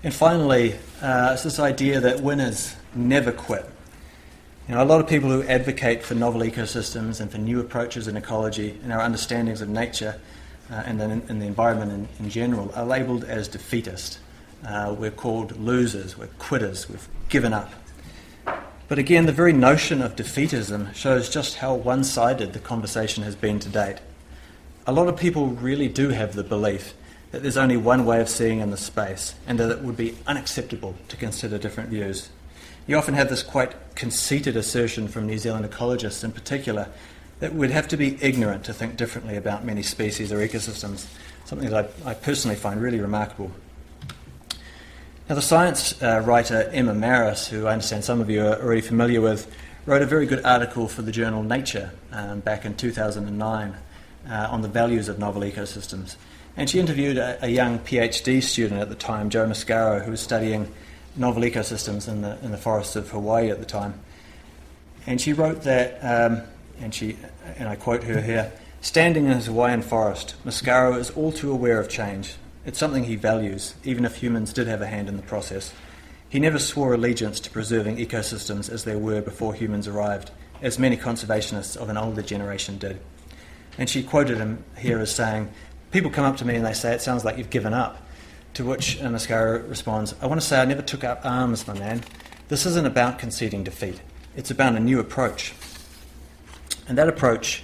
And finally, it's this idea that winners never quit. A lot of people who advocate for novel ecosystems and for new approaches in ecology and our understandings of nature and the environment in general are labelled as defeatist. We're called losers, we're quitters, we've given up. But again, the very notion of defeatism shows just how one-sided the conversation has been to date. A lot of people really do have the belief that there's only one way of seeing in the space and that it would be unacceptable to consider different views. You often have this quite conceited assertion from New Zealand ecologists in particular that we'd have to be ignorant to think differently about many species or ecosystems, something that I personally find really remarkable. Now, the science writer Emma Marris, who I understand some of you are already familiar with, wrote a very good article for the journal Nature back in 2009 on the values of novel ecosystems. And she interviewed a young PhD student at the time, Joe Mascaro, who was studying novel ecosystems in the forests of Hawaii at the time. And she wrote that, and I quote her here, "Standing in his Hawaiian forest, Mascaro is all too aware of change. It's something he values, even if humans did have a hand in the process. He never swore allegiance to preserving ecosystems as they were before humans arrived, as many conservationists of an older generation did." And she quoted him here as saying, "People come up to me and they say, 'It sounds like you've given up.' To which Mascaro responds, 'I want to say I never took up arms, my man. This isn't about conceding defeat. It's about a new approach.' And that approach,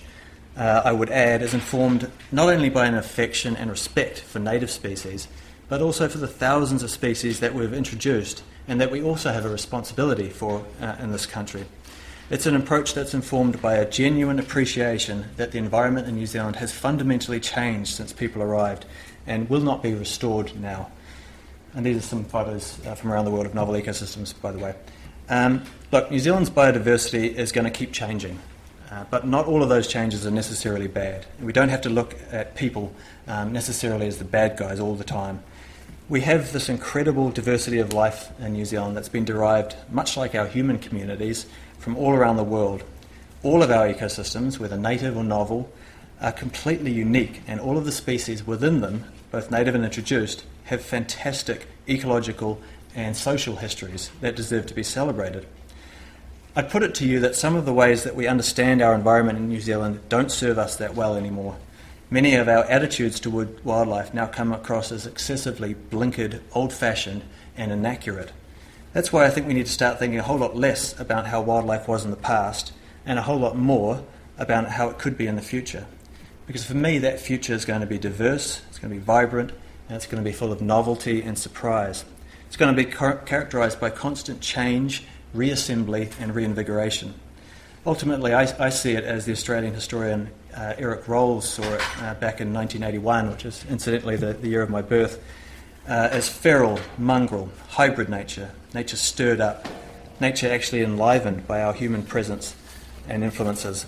I would add, is informed not only by an affection and respect for native species, but also for the thousands of species that we've introduced and that we also have a responsibility for in this country. It's an approach that's informed by a genuine appreciation that the environment in New Zealand has fundamentally changed since people arrived and will not be restored now." And these are some photos from around the world of novel ecosystems, by the way. Look, New Zealand's biodiversity is going to keep changing, but not all of those changes are necessarily bad. We don't have to look at people necessarily as the bad guys all the time. We have this incredible diversity of life in New Zealand that's been derived, much like our human communities, from all around the world. All of our ecosystems, whether native or novel, are completely unique, and all of the species within them, both native and introduced, have fantastic ecological and social histories that deserve to be celebrated. I'd put it to you that some of the ways that we understand our environment in New Zealand don't serve us that well anymore. Many of our attitudes toward wildlife now come across as excessively blinkered, old-fashioned, and inaccurate. That's why I think we need to start thinking a whole lot less about how wildlife was in the past and a whole lot more about how it could be in the future. Because for me, that future is going to be diverse, it's going to be vibrant, and it's going to be full of novelty and surprise. It's going to be characterised by constant change, reassembly, and reinvigoration. Ultimately, I see it as the Australian historian Eric Rolls saw it back in 1981, which is incidentally the year of my birth, as feral, mongrel, hybrid nature stirred up, nature actually enlivened by our human presence and influences.